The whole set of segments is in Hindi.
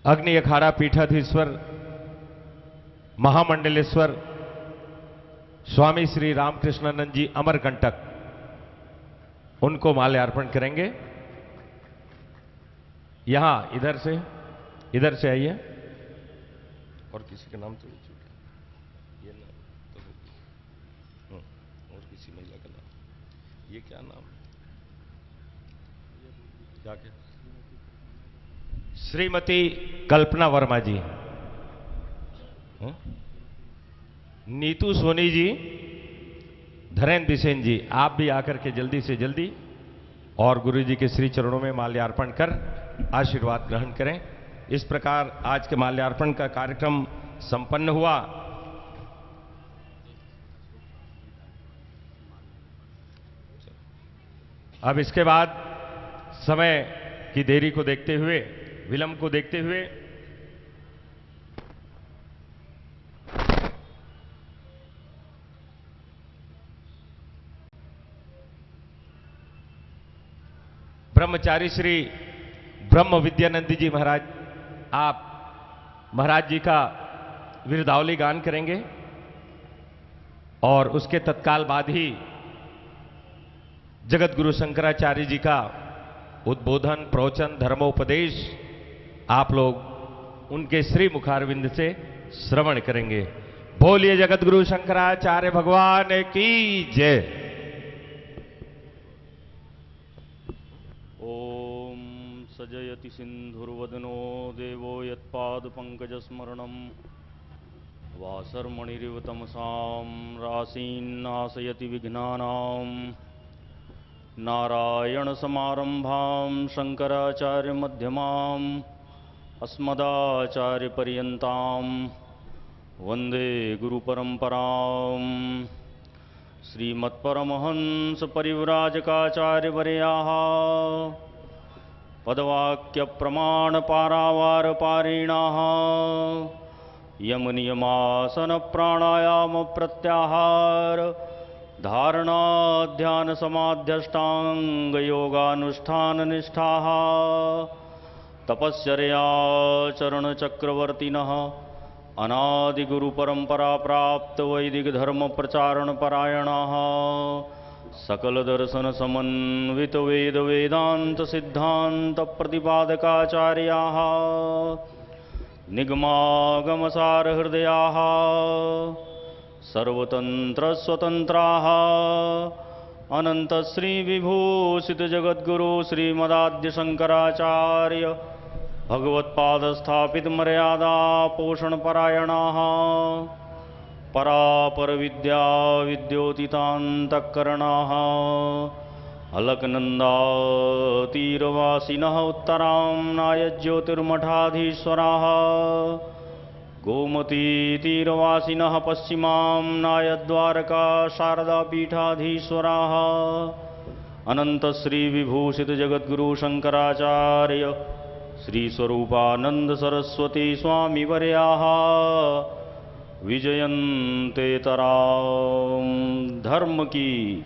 अग्नि अखाड़ा पीठाधीश्वर महामंडलेश्वर स्वामी श्री रामकृष्णानंद जी अमरकंटक उनको माल्यार्पण करेंगे। यहां इधर से आइए। और किसी का नाम तो नहीं छूटा, ये नाम तो और किसी महिला का नाम, ये क्या नाम, क्या श्रीमती कल्पना वर्मा जी, नीतू सोनी जी, धरेंद्र बिसेन जी, आप भी आकर के जल्दी से जल्दी और गुरु जी के श्री चरणों में माल्यार्पण कर आशीर्वाद ग्रहण करें। इस प्रकार आज के माल्यार्पण का कार्यक्रम संपन्न हुआ। अब इसके बाद समय की देरी को देखते हुए, विलंब को देखते हुए ब्रह्मचारी श्री ब्रह्म विद्यानंद जी महाराज, आप महाराज जी का विरदावली गान करेंगे और उसके तत्काल बाद ही जगत गुरु शंकराचार्य जी का उद्बोधन, प्रवचन, धर्मोपदेश आप लोग उनके श्री मुखारविंद से श्रवण करेंगे। बोलिए जगत गुरु शंकराचार्य भगवान की जय। ओम सजयति सिंधुर्वदनो देवो यत्पादपङ्कजस्मरणं वासर्मणिरिव तमसां राशीन्नाशयति विघ्नानां। नारायणसमारम्भां शङ्कराचार्यमध्यमाम् अस्मदाचार्यपर्यन्तां वन्दे गुरुपरम्पराम्। श्रीमत्परमहंसपरिव्राजकाचार्यवर्याः पदवाक्यप्रमाणपारावारपारिणाः यमनियमासनप्राणायामप्रत्याहार धारणाध्यानसमाध्यष्टाङ्गयोगानुष्ठाननिष्ठाः तपश्चर्याचरणचक्रवर्तिनः अनादिगुरुपरंपरा प्राप्त वैदिक धर्म प्रचारण परायणाः सकल दर्शन समन्वित वेद वेदांत सिद्धांत प्रतिपादकाचार्याः निगमागमसार हृदयाः सर्वतंत्र स्वतंत्राः अनंत श्री विभूषित जगद्गुरु श्रीमदाद्य शंकराचार्य भगवत्पाद स्थापित मर्यादा पोषण परायणाः परापर विद्या विद्योतितान्तःकरणाः अलकनन्दातीरवासिनः उत्तराम्नाय ज्योतिर्मठाधीश्वराः गोमतीतीरवासिनः पश्चिमाम्नाय द्वारका शारदापीठाधीश्वराः अनंत श्री विभूषित जगद्गुरु शंकराचार्य श्री स्वरूपानंद सरस्वती स्वामी वर्याः विजयन्ते तराम। धर्म की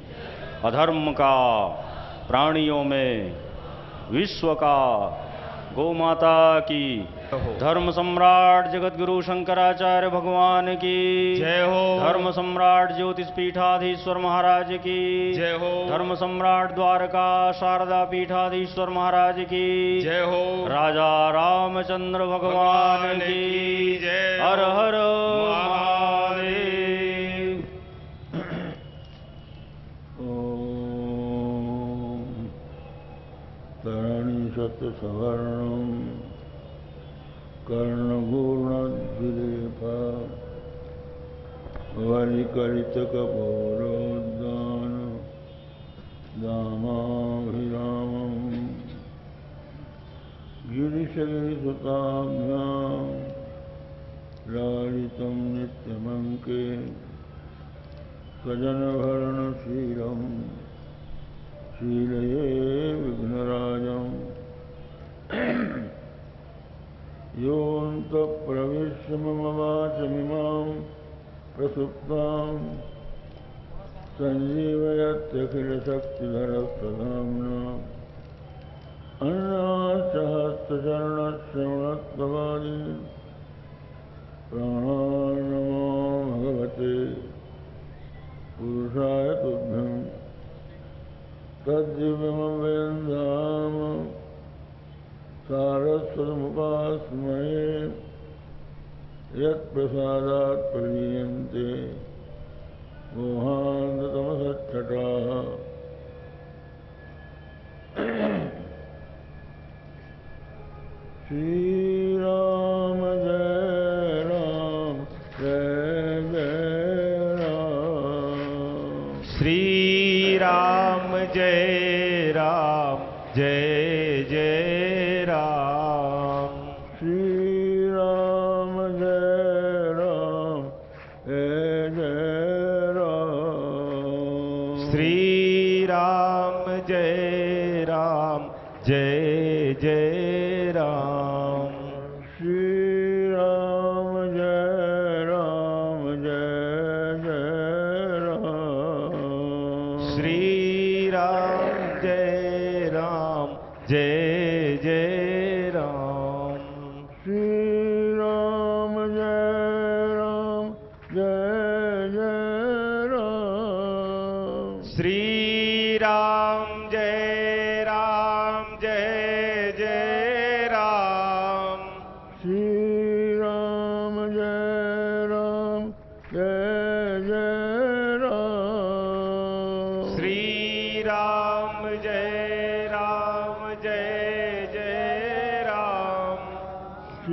अधर्म का प्राणियों में विश्व का गौमाता की धर्म सम्राट जगतगुरु शंकराचार्य भगवान की जय हो। धर्म सम्राट ज्योतिष पीठाधीश्वर महाराज की जय हो। धर्म सम्राट द्वारका शारदा पीठाधीश्वर महाराज की जय हो। राजा रामचंद्र भगवान की जय। हर हर महादेव। सवर्णम कर्णगूर्णद्विरेफा वलिकलितकपोलोद्दान दामाभिरामम् गिरिशगिरिसुताभ्यां लालितं नित्यमङ्के स्वजनभरणशीलं शीलये विघ्नराजम् योऽन्तःप्रविश्य मम वाचमिमां प्रसुप्तां संजीवयत्यखिलशक्तिधरस्तधाम्ना अन्नाश्च समस्तचरणश्रवणत्वगादि प्राणान्नमो भगवते पुरुषाय तुभ्यं तद्दिव्यमव्ययं धाम सारस्वतमुपास्महे यत्प्रसादात् प्रलीयन्ते मोहान्ततमसच्छटाः श्री राम जय राम जय जय राम। श्री राम जय राम जय जय राम। श्री राम जय राम जय जय राम। श्री राम जय राम जय जय राम। श्री राम जय राम जय जय राम। श्री राम जय राम जय जय राम। श्री राम जय राम जय जय राम। श्री राम जय राम जय जय राम। श्री राम जय राम जय जय राम। श्री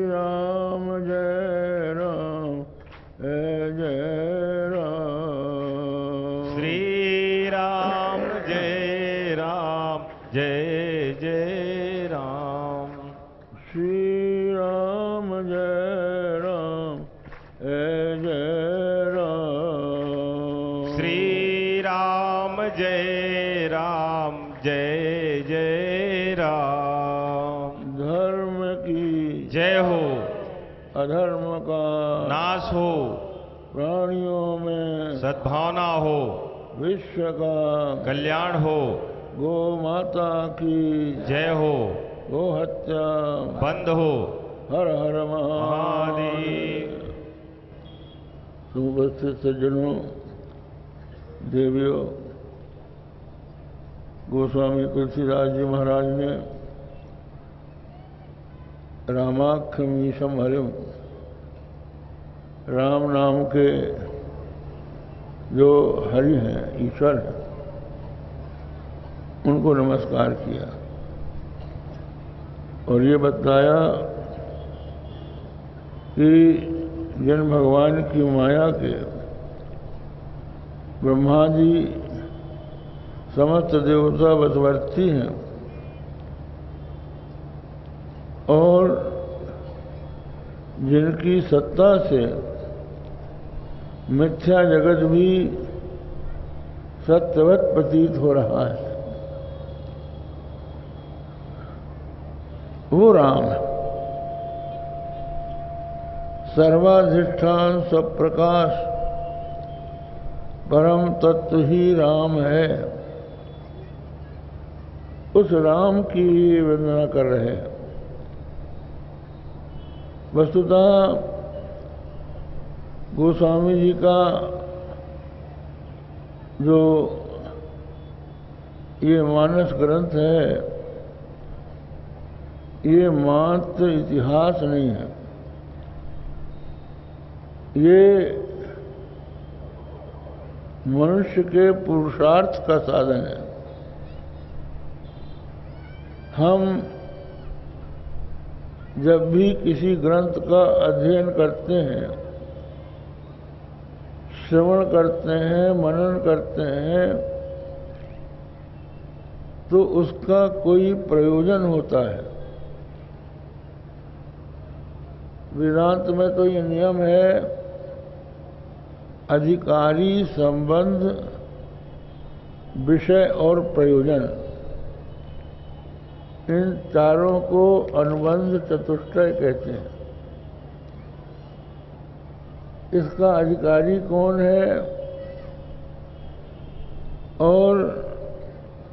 राम जय राम जय जय राम। श्री राम जय राम जय जय राम। श्री राम जय राम जय जय राम। श्री राम जय राम जय जय राम। श्री राम जय राम जय जय राम। धर्म की जय हो, अधर्म का नाश हो, प्राणियों में सद्भावना हो, विश्व का कल्याण हो। गो माता की जय हो, गो हत्या बंद हो। हर हर महादेव। महादेव। उपस्थित सज्जनों, देवियों, गोस्वामी तुलसीदास जी महाराज ने रामाख्यमीशम हरिम, राम नाम के जो हरि हैं, ईश्वर हैं, उनको नमस्कार किया और ये बताया कि जिन भगवान की माया के ब्रह्मा जी समस्त देवता वशवर्ती हैं और जिनकी सत्ता से मिथ्या जगत भी सत्यवत प्रतीत हो रहा है, वो राम है। सर्वाधिष्ठान स्वप्रकाश परम तत्व ही राम है। उस राम की वंदना कर रहे हैं। वस्तुतः गोस्वामी जी का जो ये मानस ग्रंथ है, ये मात्र इतिहास नहीं है, ये मनुष्य के पुरुषार्थ का साधन है। हम जब भी किसी ग्रंथ का अध्ययन करते हैं, श्रवण करते हैं, मनन करते हैं, तो उसका कोई प्रयोजन होता है। वेदांत में तो ये नियम है, अधिकारी, संबंध, विषय और प्रयोजन, इन चारों को अनुबंध चतुष्टय कहते हैं। इसका अधिकारी कौन है और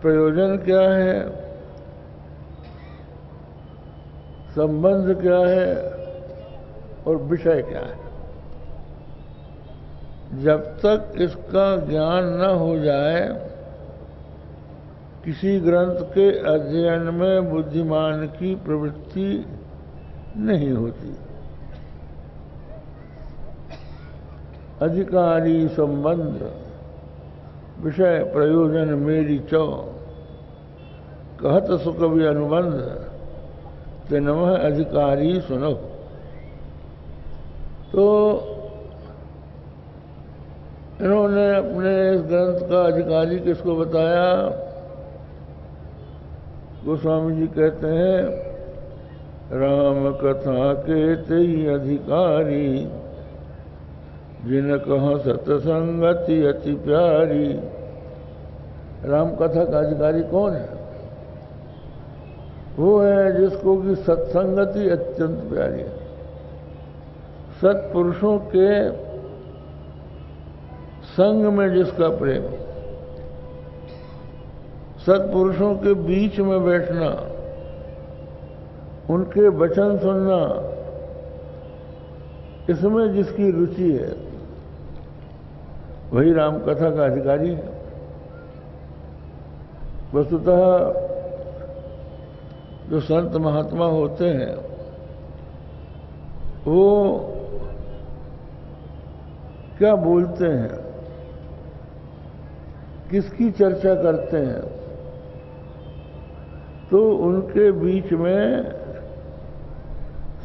प्रयोजन क्या है, संबंध क्या है और विषय क्या है। जब तक इसका ज्ञान न हो जाए किसी ग्रंथ के अध्ययन में बुद्धिमान की प्रवृत्ति नहीं होती। अधिकारी संबंध विषय प्रयोजन मेरी चौ कहत सुकवि अनुबंध ते नमः अधिकारी सुनो। तो इन्होंने अपने इस ग्रंथ का अधिकारी किसको बताया? गोस्वामी जी कहते हैं राम कथा के तेई अधिकारी जिन कहा सत्संगति अति प्यारी। राम कथा का अधिकारी कौन है? वो है जिसको कि सत्संगति अत्यंत प्यारी है। सत्पुरुषों के संग में जिसका प्रेम, सत्पुरुषों के बीच में बैठना, उनके वचन सुनना, इसमें जिसकी रुचि है वही राम कथा का अधिकारी है। वस्तुतः जो संत महात्मा होते हैं वो क्या बोलते हैं, किसकी चर्चा करते हैं, तो उनके बीच में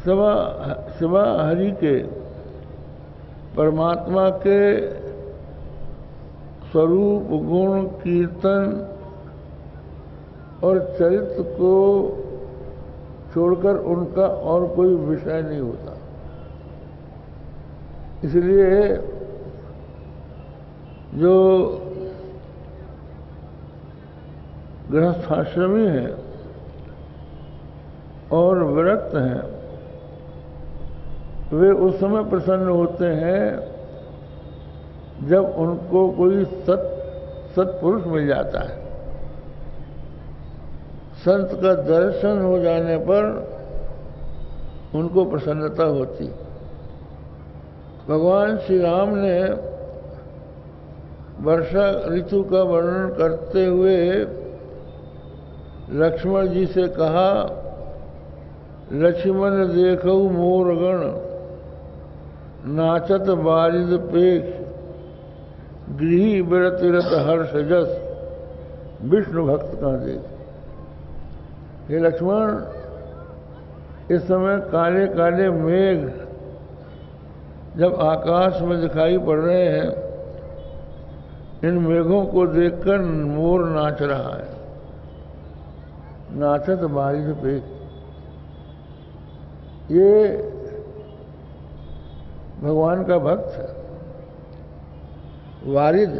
सिवा हरि के परमात्मा के स्वरूप गुण कीर्तन और चरित्र को छोड़कर उनका और कोई विषय नहीं होता। इसलिए जो गृहस्थाश्रमी हैं और विरक्त हैं वे उस समय प्रसन्न होते हैं जब उनको कोई सत्पुरुष मिल जाता है। संत का दर्शन हो जाने पर उनको प्रसन्नता होती। भगवान श्री राम ने वर्षा ऋतु का वर्णन करते हुए लक्ष्मण जी से कहा लक्ष्मण देखो मोरगण नाचत बारिद पेख गृही बिरतिरत हर्ष जस विष्णु भक्त का देख। हे लक्ष्मण, इस समय काले काले मेघ जब आकाश में दिखाई पड़ रहे हैं, इन मेघों को देखकर मोर नाच रहा है। नाचत बारिद पेख, ये भगवान का भक्त है। वारिद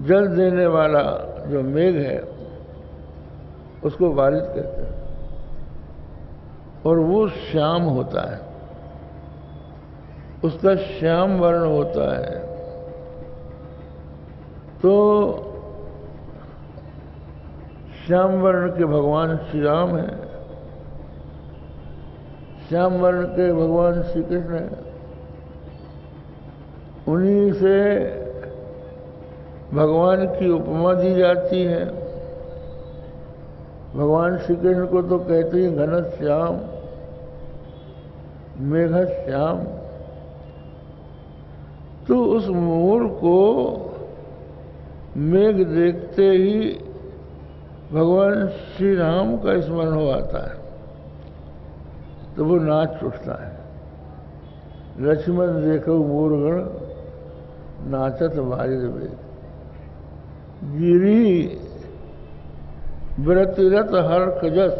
जल देने वाला जो मेघ है उसको वारिद कहते हैं, और वो श्याम होता है, उसका श्याम वर्ण होता है। तो श्याम वर्ण के भगवान श्री राम हैं, श्याम वर्ण के भगवान श्री कृष्ण हैं। उन्हीं से भगवान की उपमा दी जाती है। भगवान श्री कृष्ण को तो कहते हैं घन श्याम मेघ श्याम। तो उस मोर को मेघ देखते ही भगवान श्री राम का स्मरण हो आता है, तो वो नाच उठता है। लक्ष्मण देखो मोरगण नाचत बारिद बेग गिरी व्रतिरत हर्ष जस।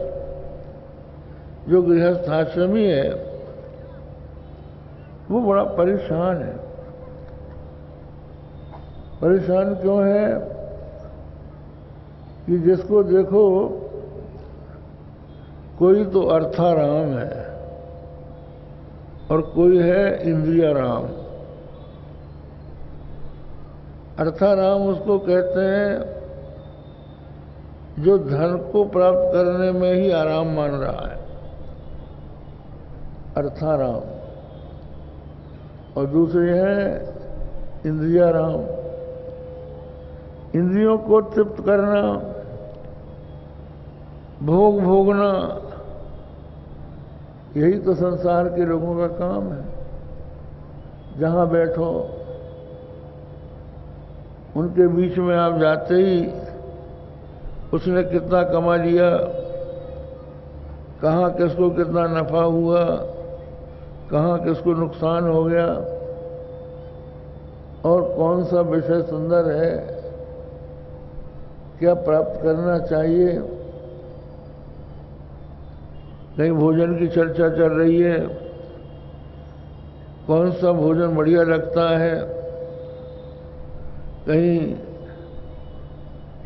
जो गृहस्थाश्रमी है वो बड़ा परेशान है। परेशान क्यों है कि जिसको देखो कोई तो अर्थाराम है और कोई है इंद्रियाराम। अर्थाराम उसको कहते हैं जो धन को प्राप्त करने में ही आराम मान रहा है, अर्थाराम, और दूसरे हैं इंद्रियाराम। इंद्रियों को तृप्त करना, भोग भोगना, यही तो संसार के लोगों का काम है। जहां बैठो उनके बीच में आप जाते ही उसने कितना कमा लिया, कहाँ किसको कितना नफा हुआ, कहाँ किसको नुकसान हो गया, और कौन सा विषय सुंदर है, क्या प्राप्त करना चाहिए। कहीं भोजन की चर्चा चल रही है, कौन सा भोजन बढ़िया लगता है, कहीं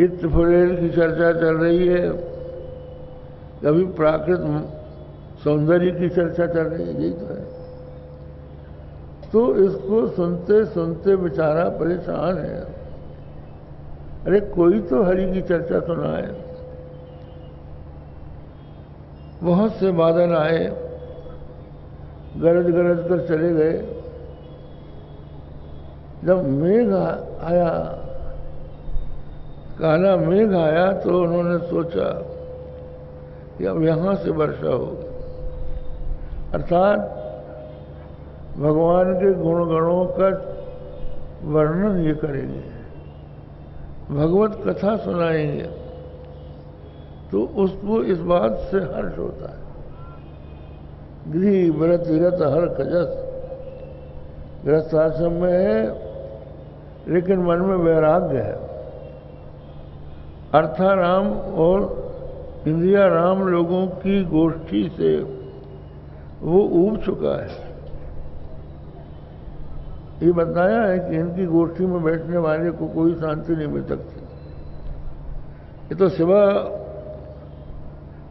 इत्र फुलेल की चर्चा चल रही है, कभी प्राकृतिक सौंदर्य की चर्चा चल रही है। यही तो है। तो इसको सुनते सुनते बेचारा परेशान है। अरे कोई तो हरि की चर्चा सुनाए। बहुत से बादल आए, गरज गरज कर चले गए। जब मेघ आया, काला मेघ आया, तो उन्होंने सोचा कि अब यहां से वर्षा होगी। अर्थात भगवान के गुणगणों का वर्णन ये करेंगे, भगवत कथा सुनाएंगे, तो उसको इस बात से हर्ष होता है। गृह व्रत विरत हर खजस, गृहस्थ आश्रम में है लेकिन मन में वैराग्य है। अर्थाराम और इंद्रियाराम लोगों की गोष्ठी से वो ऊब चुका है। ये बताया है कि इनकी गोष्ठी में बैठने वाले को कोई शांति नहीं मिल सकती। ये तो सिवा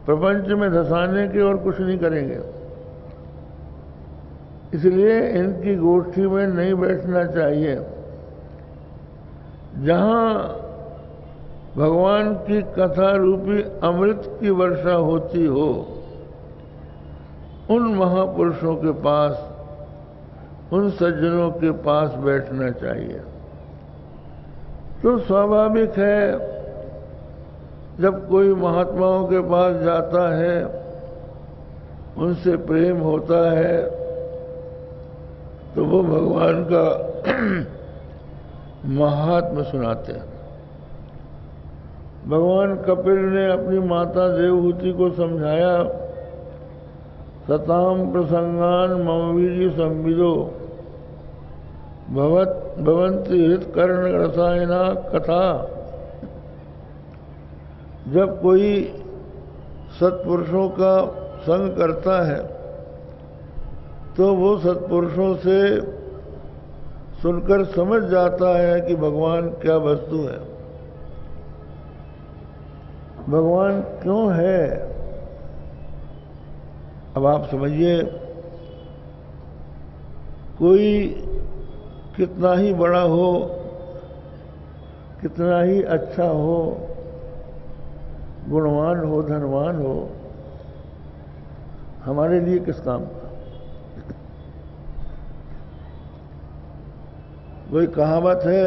प्रपंच में धसाने के और कुछ नहीं करेंगे। इसलिए इनकी गोष्ठी में नहीं बैठना चाहिए। जहां भगवान की कथा रूपी अमृत की वर्षा होती हो, उन महापुरुषों के पास, उन सज्जनों के पास बैठना चाहिए। तो स्वाभाविक है, जब कोई महात्माओं के पास जाता है, उनसे प्रेम होता है, तो वो भगवान का महात्म्य सुनाते हैं। भगवान कपिल ने अपनी माता देवहूति को समझाया, सताम प्रसंगान मम वीर्य संविदो भवन्ति हृत कर्ण रसायना कथा। जब कोई सत्पुरुषों का संग करता है तो वो सत्पुरुषों से सुनकर समझ जाता है कि भगवान क्या वस्तु है, भगवान क्यों है। अब आप समझिए, कोई कितना ही बड़ा हो, कितना ही अच्छा हो, गुणवान हो, धनवान हो, हमारे लिए किस काम का। कोई कहावत है,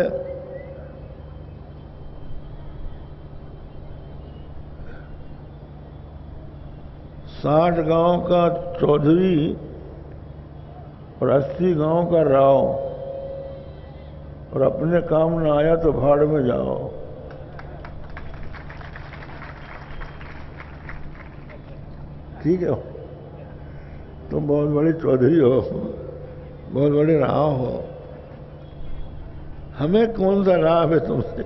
60 गांव का चौधरी और 80 गांव का राव, और अपने काम न आया तो भाड़ में जाओ। ठीक है, तुम बहुत बड़े चौधरी हो, बहुत बड़े राव हो, हमें कौन सा लाभ है तुमसे।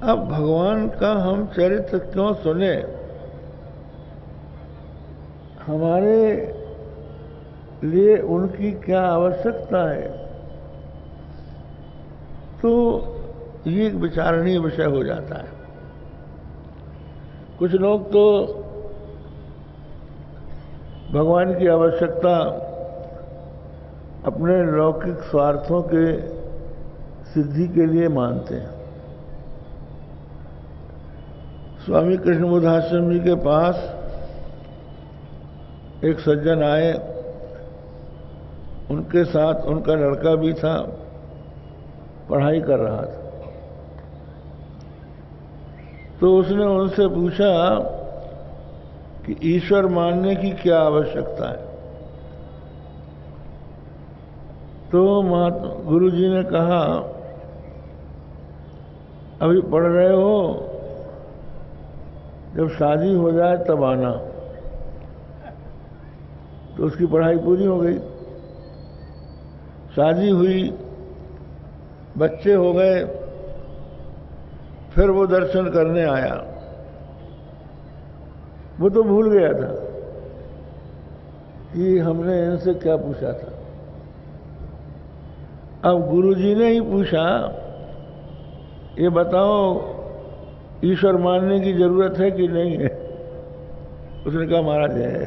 अब भगवान का हम चरित्र क्यों सुने, हमारे लिए उनकी क्या आवश्यकता है। तो ये एक विचारणीय विषय हो जाता है। कुछ लोग तो भगवान की आवश्यकता अपने लौकिक स्वार्थों के सिद्धि के लिए मानते हैं। स्वामी कृष्णबोध आश्रम जी के पास एक सज्जन आए, उनके साथ उनका लड़का भी था, पढ़ाई कर रहा था। तो उसने उनसे पूछा कि ईश्वर मानने की क्या आवश्यकता है। तो गुरु जी ने कहा, अभी पढ़ रहे हो, जब शादी हो जाए तब आना। तो उसकी पढ़ाई पूरी हो गई, शादी हुई, बच्चे हो गए, फिर वो दर्शन करने आया। वो तो भूल गया था कि हमने इनसे क्या पूछा था। अब गुरुजी ने ही पूछा, ये बताओ ईश्वर मानने की जरूरत है कि नहीं है। उसने कहा महाराज है।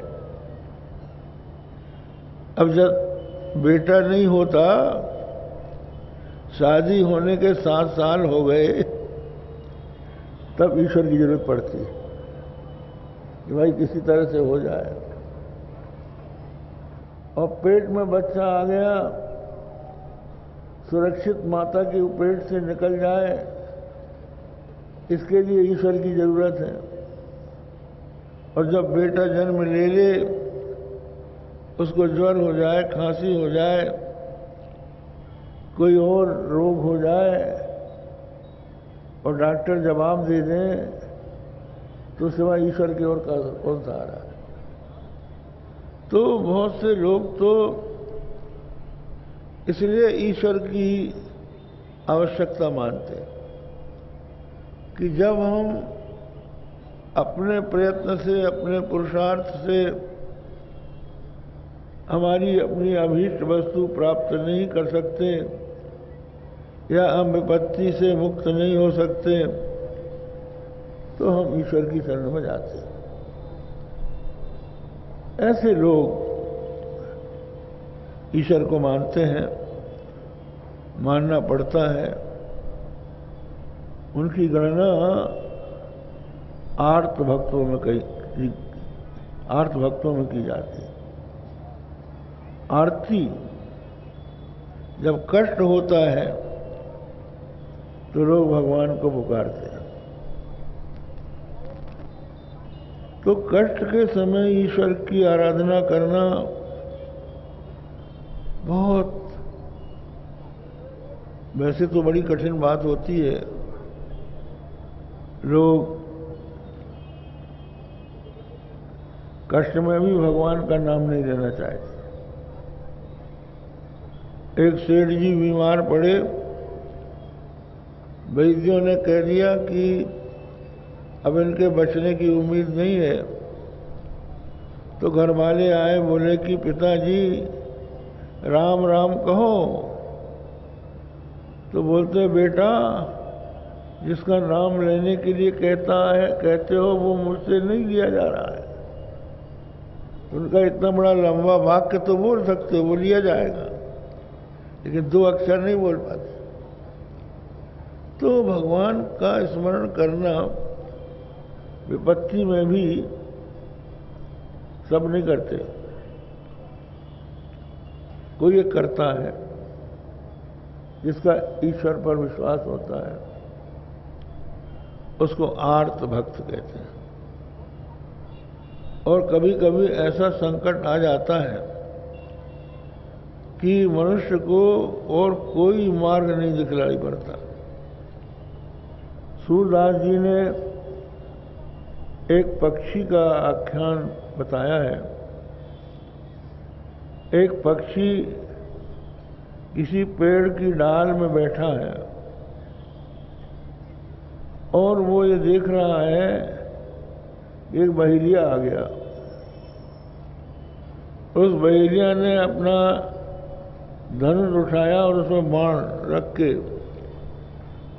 अब जब बेटा नहीं होता, शादी होने के 7 साल हो गए, तब ईश्वर की जरूरत पड़ती है कि भाई किसी तरह से हो जाए। और पेट में बच्चा आ गया, सुरक्षित माता के पेट से निकल जाए, इसके लिए ईश्वर की जरूरत है। और जब बेटा जन्म ले ले, उसको ज्वर हो जाए, खांसी हो जाए, कोई और रोग हो जाए और डॉक्टर जवाब दे दें, तो सिवाय ईश्वर की ओर कौन सा आ रहा है। तो बहुत से लोग तो इसलिए ईश्वर की आवश्यकता मानते हैं कि जब हम अपने प्रयत्न से, अपने पुरुषार्थ से हमारी अपनी अभीष्ट वस्तु प्राप्त नहीं कर सकते या हम विपत्ति से मुक्त नहीं हो सकते, तो हम ईश्वर की शरण में जाते हैं। ऐसे लोग ईश्वर को मानते हैं, मानना पड़ता है। उनकी गणना आर्त भक्तों में की जाती है। आरती, जब कष्ट होता है तो लोग भगवान को पुकारते हैं। तो कष्ट के समय ईश्वर की आराधना करना बहुत, वैसे तो बड़ी कठिन बात होती है। लोग कष्ट में भी भगवान का नाम नहीं लेना चाहते। एक सेठ जी बीमार पड़े, वैद्यों ने कह दिया कि अब इनके बचने की उम्मीद नहीं है। तो घर वाले आए, बोले कि पिताजी राम राम कहो। तो बोलते, बेटा जिसका नाम लेने के लिए कहते हो वो मुझसे नहीं लिया जा रहा है। उनका इतना बड़ा लंबा वाक्य तो बोल सकते हो, वो लिया जाएगा, लेकिन 2 अक्षर नहीं बोल पाते। तो भगवान का स्मरण करना विपत्ति में भी सब नहीं करते, कोई एक करता है जिसका ईश्वर पर विश्वास होता है, उसको आर्त भक्त कहते हैं। और कभी कभी ऐसा संकट आ जाता है कि मनुष्य को और कोई मार्ग नहीं दिखलाई पड़ता। सूरदास जी ने एक पक्षी का आख्यान बताया है। एक पक्षी किसी पेड़ की डाल में बैठा है और वो ये देख रहा है एक बहेलिया आ गया। उस बहेलिया ने अपना धनुष उठाया और उसमें बाण रख के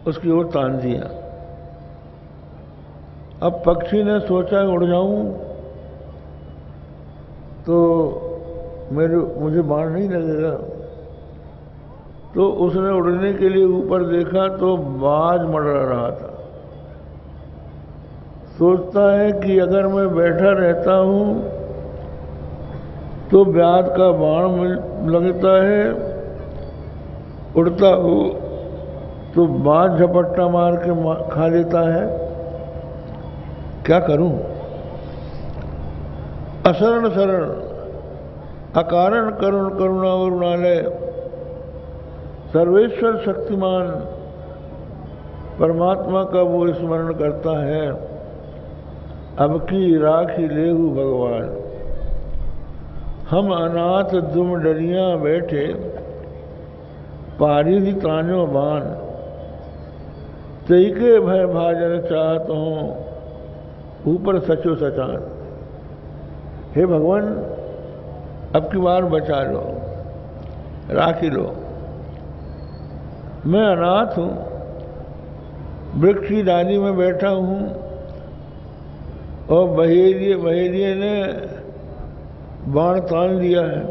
उसकी ओर तान दिया। अब पक्षी ने सोचा उड़ जाऊं तो मुझे बाण नहीं लगेगा। तो उसने उड़ने के लिए ऊपर देखा तो बाज मडरा रहा था। सोचता है कि अगर मैं बैठा रहता हूं तो व्याध का बाण लगता है, उड़ता हूं तो बाज झपट्टा मार के खा लेता है। क्या करूं? अशरण शरण अकारण करुण करुणा वरुणालय सर्वेश्वर शक्तिमान परमात्मा का वो स्मरण करता है। अब की राखी लेहु भगवान। हम अनाथ दुम डरिया बैठे पारिधि तान्यो बान, तैके भय भाजन चाहत हूं ऊपर सचो सचान। हे भगवान, अब की बार बचा लो, राखी लो। मैं अनाथ हूं, वृक्ष की डाली में बैठा हूं और बहेलिए ने बाण तान लिया है।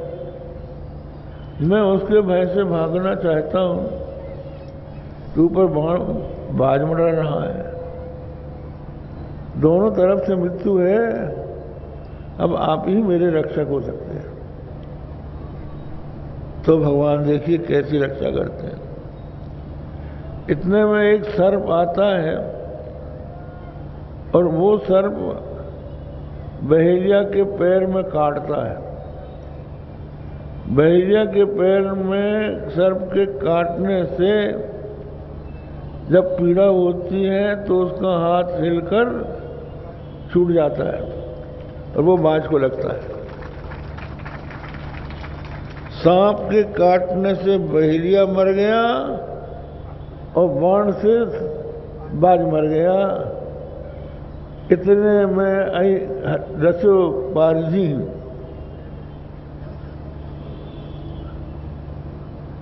मैं उसके भय से भागना चाहता हूं, तो ऊपर बाण बाज मरा रहा है। दोनों तरफ से मृत्यु है, अब आप ही मेरे रक्षक हो सकते हैं। तो भगवान देखिए कैसी रक्षा करते हैं। इतने में एक सर्प आता है और वो सर्प बहेलिया के पैर में काटता है। बहेलिया के पैर में सर्प के काटने से जब पीड़ा होती है तो उसका हाथ हिलकर छूट जाता है और वो बाज को लगता है। सांप के काटने से बहेलिया मर गया और बाण से बाज मर गया। इतने में रसो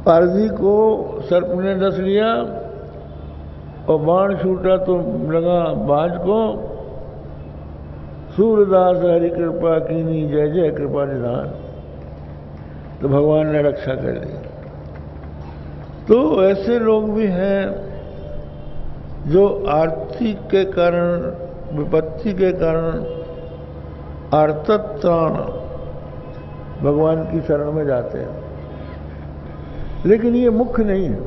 पारजी को सर्प ने डस लिया और बाण छूटा तो लगा बाज को। सूरदास हरि कृपा कीनी, जय जय कृपा निधान। तो भगवान ने रक्षा कर ली। तो ऐसे लोग भी हैं जो आर्थिक के कारण, विपत्ति के कारण आर्तत्राण भगवान की शरण में जाते हैं, लेकिन ये मुख्य नहीं है।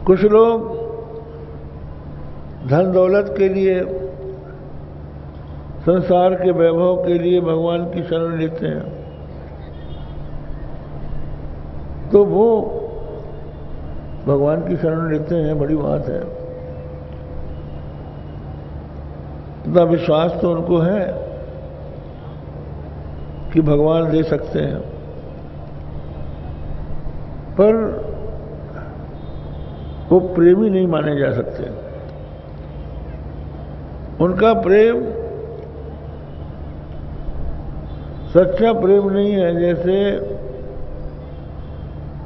कुछ लोग धन दौलत के लिए, संसार के वैभव के लिए भगवान की शरण लेते हैं, तो वो भगवान की शरण लेते हैं, बड़ी बात है। इतना विश्वास तो उनको है कि भगवान दे सकते हैं, पर वो प्रेमी नहीं माने जा सकते। उनका प्रेम सच्चा प्रेम नहीं है। जैसे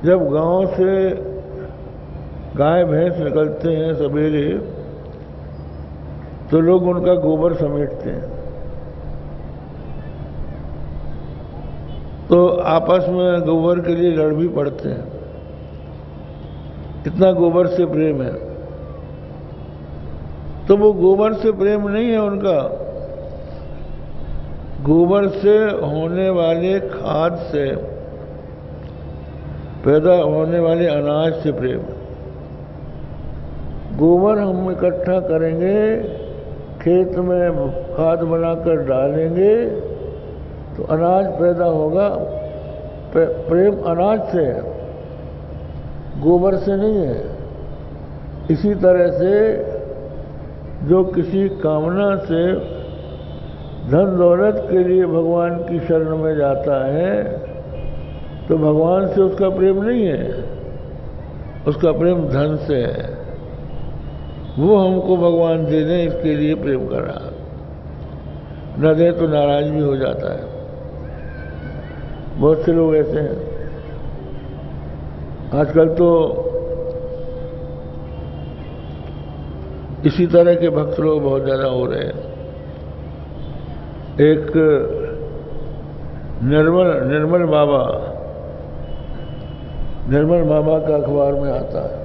जब गांव से गाय भैंस निकलते हैं सवेरे, तो लोग उनका गोबर समेटते हैं, तो आपस में गोबर के लिए लड़ भी पड़ते हैं। इतना गोबर से प्रेम है। तो वो गोबर से प्रेम नहीं है उनका, गोबर से होने वाले खाद से पैदा होने वाले अनाज से प्रेम। गोबर हम इकट्ठा करेंगे, खेत में खाद बनाकर डालेंगे तो अनाज पैदा होगा। प्रेम अनाज से है, गोबर से नहीं है। इसी तरह से जो किसी कामना से धन दौलत के लिए भगवान की शरण में जाता है, तो भगवान से उसका प्रेम नहीं है, उसका प्रेम धन से है। वो हमको भगवान दे दें इसके लिए प्रेम कर रहा, न दे तो नाराज भी हो जाता है। बहुत से लोग ऐसे हैं। आजकल तो इसी तरह के भक्त लोग बहुत ज्यादा हो रहे हैं। एक निर्मल बाबा का अखबार में आता है,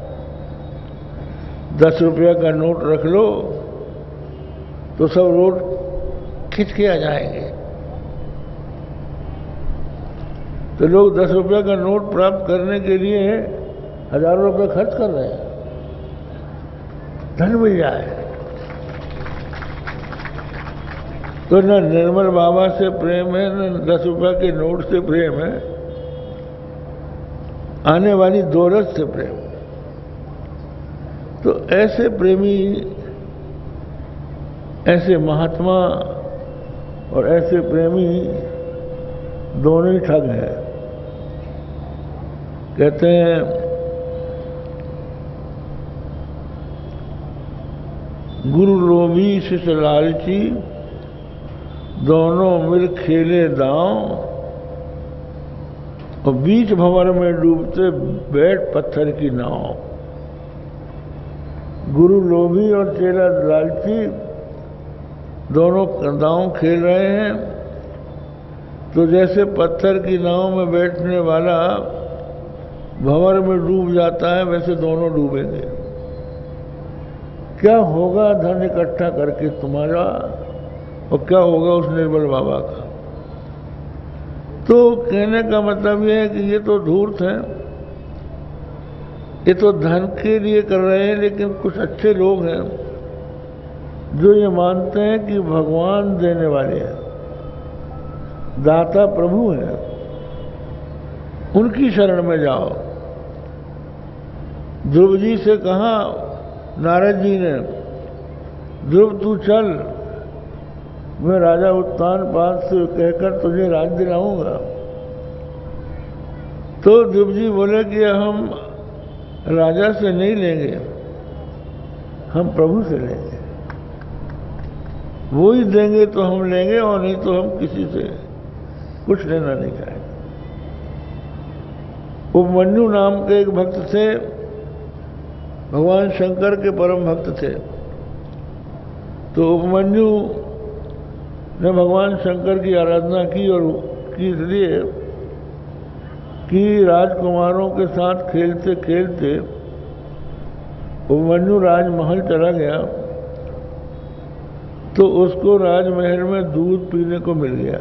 10 रुपया का नोट रख लो तो सब रोड खिंच के आ जाएंगे। तो लोग 10 रुपये का नोट प्राप्त करने के लिए हजारों रुपये खर्च कर रहे हैं, धन मिल जाए। तो न निर्मल बाबा से प्रेम है, न 10 रुपये के नोट से प्रेम है, आने वाली दौलत से प्रेम। तो ऐसे प्रेमी, ऐसे महात्मा और ऐसे प्रेमी दोनों ही ठग हैं। कहते हैं गुरु लोभी शिष्य लालची, दोनों मिल खेले दांव, और बीच भंवर में डूबते बैठ पत्थर की नाव। गुरु लोभी और चेला लालची दोनों दांव खेल रहे हैं। तो जैसे पत्थर की नाव में बैठने वाला भंवर में डूब जाता है, वैसे दोनों डूबेंगे। क्या होगा धन इकट्ठा करके तुम्हारा, और क्या होगा उस निर्बल बाबा का। तो कहने का मतलब यह है कि ये तो धूर्त हैं, ये तो धन के लिए कर रहे हैं, लेकिन कुछ अच्छे लोग हैं जो ये मानते हैं कि भगवान देने वाले हैं, दाता प्रभु हैं, उनकी शरण में जाओ। ध्रुव जी से कहा नारद जी ने, ध्रुव तू चल, मैं राजा उत्तानपाद से कहकर तुझे राज दिलाऊंगा। तो ध्रुव जी बोले कि हम राजा से नहीं लेंगे, हम प्रभु से लेंगे, वो ही देंगे तो हम लेंगे, और नहीं तो हम किसी से कुछ लेना नहीं चाहेंगे। उपमन्यु नाम के एक भक्त थे, भगवान शंकर के परम भक्त थे। तो उपमन्यु ने भगवान शंकर की आराधना की, और की इसलिए कि राजकुमारों के साथ खेलते खेलते उपमन्यु राजमहल चला गया, तो उसको राजमहल में दूध पीने को मिल गया।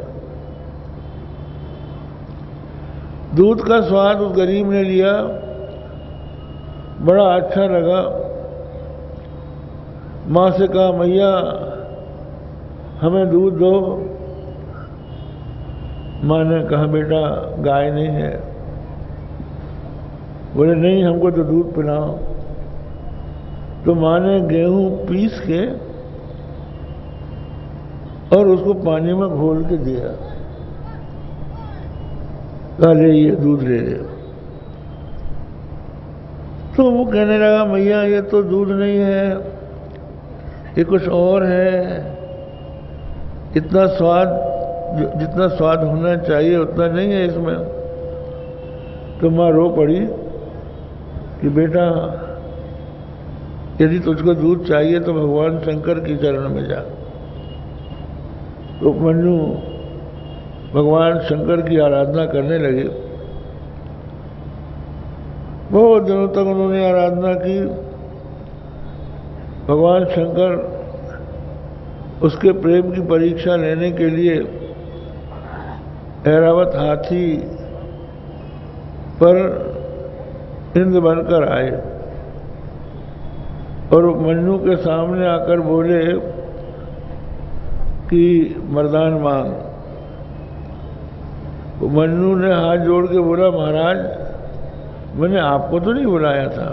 दूध का स्वाद उस गरीब ने लिया, बड़ा अच्छा लगा। माँ से कहा मैया हमें दूध दो। माँ ने कहा बेटा गाय नहीं है। बोले नहीं हमको तो दूध पिलाओ। तो माँ ने गेहूं पीस के और उसको पानी में घोल के दिया, कहा ले ये दूध ले ले। तो वो कहने लगा मैया ये तो दूध नहीं है, ये कुछ और है, इतना स्वाद, जितना स्वाद होना चाहिए उतना नहीं है इसमें। तो माँ रो पड़ी कि बेटा यदि तुझको दूध चाहिए तो भगवान शंकर की चरण में जा। तो उपमन्यु भगवान शंकर की आराधना करने लगे। बहुत दिनों तक उन्होंने आराधना की। भगवान शंकर उसके प्रेम की परीक्षा लेने के लिए ऐरावत हाथी पर इंद्र बनकर आए और उपमन्यु के सामने आकर बोले कि वरदान मांग। उपमन्यु ने हाथ जोड़ के बोला महाराज मैंने आपको तो नहीं बुलाया था,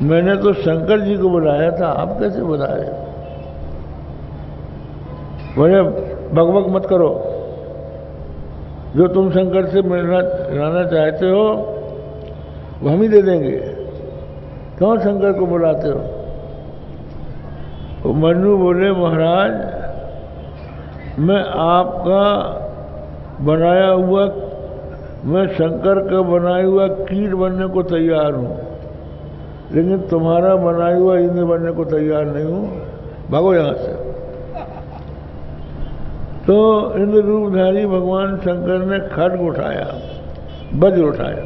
मैंने तो शंकर जी को बुलाया था, आप कैसे बुलाए? बोले बकबक मत करो, जो तुम शंकर से मिलना चाहते हो वो हम ही दे देंगे, क्यों शंकर को बुलाते हो? उपमन्यु बोले महाराज मैं आपका बनाया हुआ, मैं शंकर का बनाया हुआ कीट बनने को तैयार हूं, लेकिन तुम्हारा बनाया हुआ इंद्र बनने को तैयार नहीं हूं, भागो यहां से। तो इंद्र रूपधारी भगवान शंकर ने खड्ग उठाया, वज्र उठाया,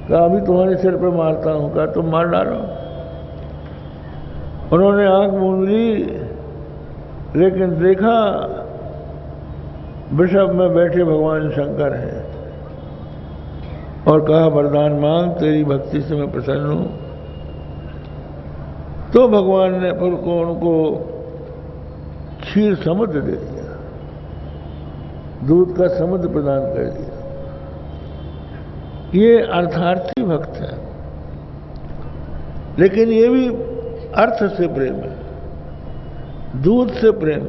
कहा अभी तुम्हारे सिर पे मारता हूं। कहा तुम मार डालो। उन्होंने आंख मूंद ली, लेकिन देखा वृषभ में बैठे भगवान शंकर हैं और कहा वरदान मांग, तेरी भक्ति से मैं प्रसन्न हूं। तो भगवान ने फिर को उनको क्षीर समुद्र दे दिया, दूध का समुद्र प्रदान कर दिया। ये अर्थार्थी भक्त है, लेकिन ये भी अर्थ से प्रेम है, दूध से प्रेम।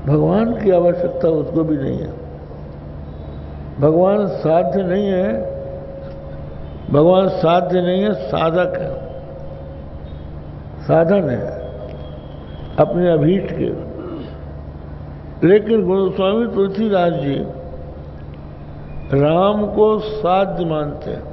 भगवान की आवश्यकता उसको भी नहीं है। भगवान साध्य नहीं है, भगवान साध्य नहीं है, साधक है, साधन है अपने अभीष्ट के। लेकिन गोस्वामी तुलसीदास जी राम को साध्य मानते हैं।